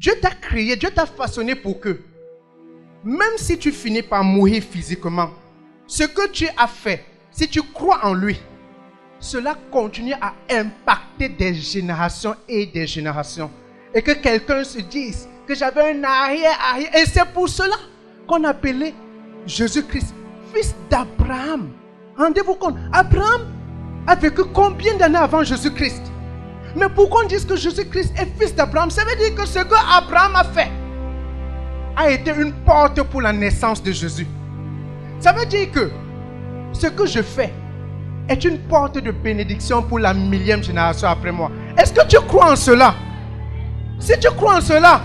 Dieu t'a créé, Dieu t'a façonné pour que, même si tu finis par mourir physiquement, ce que tu as fait, si tu crois en lui, cela continue à impacter des générations et des générations. Et que quelqu'un se dise que j'avais un arrière. Et c'est pour cela qu'on appelait Jésus-Christ fils d'Abraham. Rendez-vous compte, Abraham a vécu combien d'années avant Jésus-Christ? Mais pourquoi on dit que Jésus-Christ est fils d'Abraham? Ça veut dire que ce que Abraham a fait a été une porte pour la naissance de Jésus. Ça veut dire que ce que je fais est une porte de bénédiction pour la 1000e génération après moi. Est-ce que tu crois en cela? Si tu crois en cela,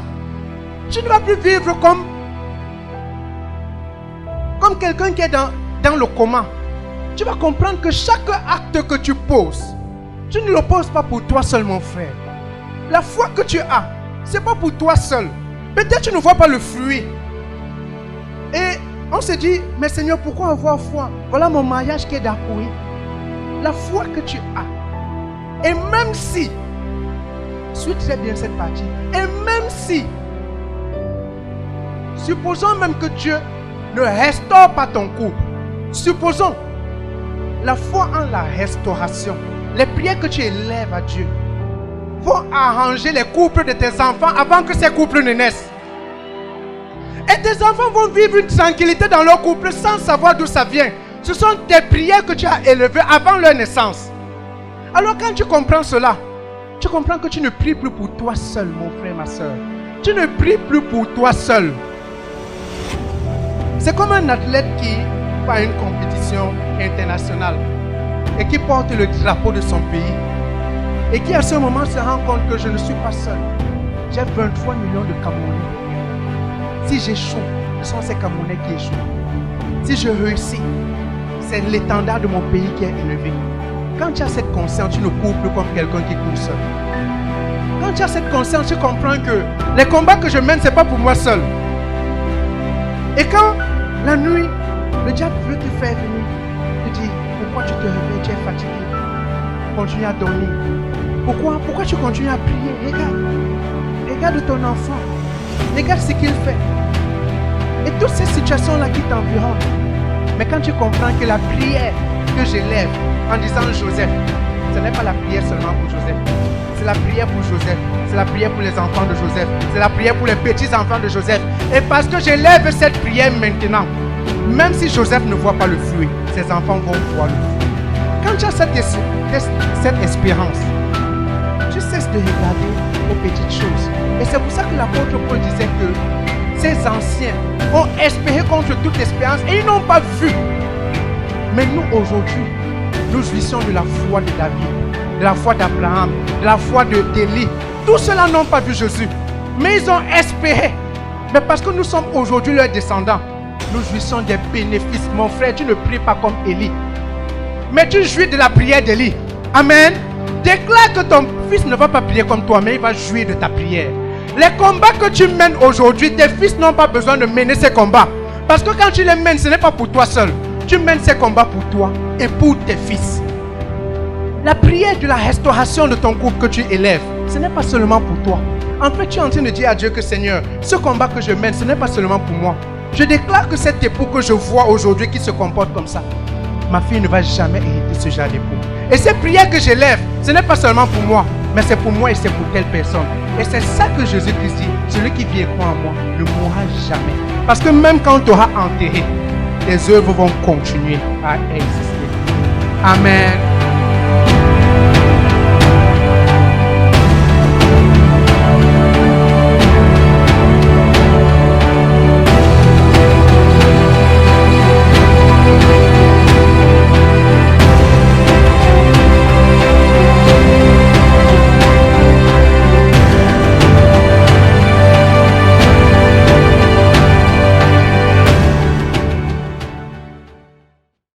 tu ne vas plus vivre comme quelqu'un qui est dans le coma. Tu vas comprendre que chaque acte que tu poses, tu ne le poses pas pour toi seul, mon frère. La foi que tu as, ce n'est pas pour toi seul. Peut-être tu ne vois pas le fruit. Et on se dit, mais Seigneur, pourquoi avoir foi? Voilà mon mariage qui est d'accourir. La foi que tu as. Et même si, suis très bien cette partie, et même si, supposons même que Dieu ne restaure pas ton couple, supposons, la foi en la restauration, les prières que tu élèves à Dieu vont arranger les couples de tes enfants avant que ces couples ne naissent. Et tes enfants vont vivre une tranquillité dans leur couple sans savoir d'où ça vient. Ce sont tes prières que tu as élevées avant leur naissance. Alors quand tu comprends cela, tu comprends que tu ne pries plus pour toi seul, mon frère, ma soeur. Tu ne pries plus pour toi seul. C'est comme un athlète qui va à une compétition internationale et qui porte le drapeau de son pays et qui à ce moment se rend compte que je ne suis pas seul. J'ai 23 millions de Camerounais. Si j'échoue, ce sont ces Camerounais qui échouent. Si je réussis, c'est l'étendard de mon pays qui est élevé. Quand tu as cette conscience, tu ne cours plus comme quelqu'un qui court seul. Quand tu as cette conscience, tu comprends que les combats que je mène, ce n'est pas pour moi seul. Et quand la nuit, le diable veut te faire venir, te dire, pourquoi tu te réveilles, tu es fatigué, continue à dormir. Pourquoi tu continues à prier? Regarde ton enfant, regarde ce qu'il fait. Et toutes ces situations-là qui t'environnent. Mais quand tu comprends que la prière que j'élève en disant Joseph, ce n'est pas la prière seulement pour Joseph. C'est la prière pour Joseph. C'est la prière pour les enfants de Joseph. C'est la prière pour les petits-enfants de Joseph. Et parce que j'élève cette prière maintenant, même si Joseph ne voit pas le fruit, ses enfants vont voir le fruit. Quand tu as cette espérance, tu cesses de regarder aux petites choses. Et c'est pour ça que l'apôtre Paul disait que ces anciens ont espéré contre toute espérance et ils n'ont pas vu. Mais nous aujourd'hui, nous jouissons de la foi de David, de la foi d'Abraham, de la foi d'Élie. Tous ceux-là n'ont pas vu Jésus, mais ils ont espéré. Mais parce que nous sommes aujourd'hui leurs descendants, nous jouissons des bénéfices. Mon frère, tu ne pries pas comme Élie, mais tu jouis de la prière d'Élie. Amen. Déclare que ton fils ne va pas prier comme toi, mais il va jouir de ta prière. Les combats que tu mènes aujourd'hui, tes fils n'ont pas besoin de mener ces combats. Parce que quand tu les mènes, ce n'est pas pour toi seul. Tu mènes ces combats pour toi et pour tes fils. La prière de la restauration de ton couple que tu élèves, ce n'est pas seulement pour toi. En fait, tu es en train de dire à Dieu que Seigneur, ce combat que je mène, ce n'est pas seulement pour moi. Je déclare que cet époux que je vois aujourd'hui qui se comporte comme ça, ma fille ne va jamais hériter ce genre d'époux. Et ces prières que j'élève, ce n'est pas seulement pour moi, mais c'est pour moi et c'est pour telle personne. Et c'est ça que Jésus-Christ dit, celui qui vient croire en moi ne mourra jamais. Parce que même quand tu auras enterré, tes œuvres vont continuer à exister. Amen.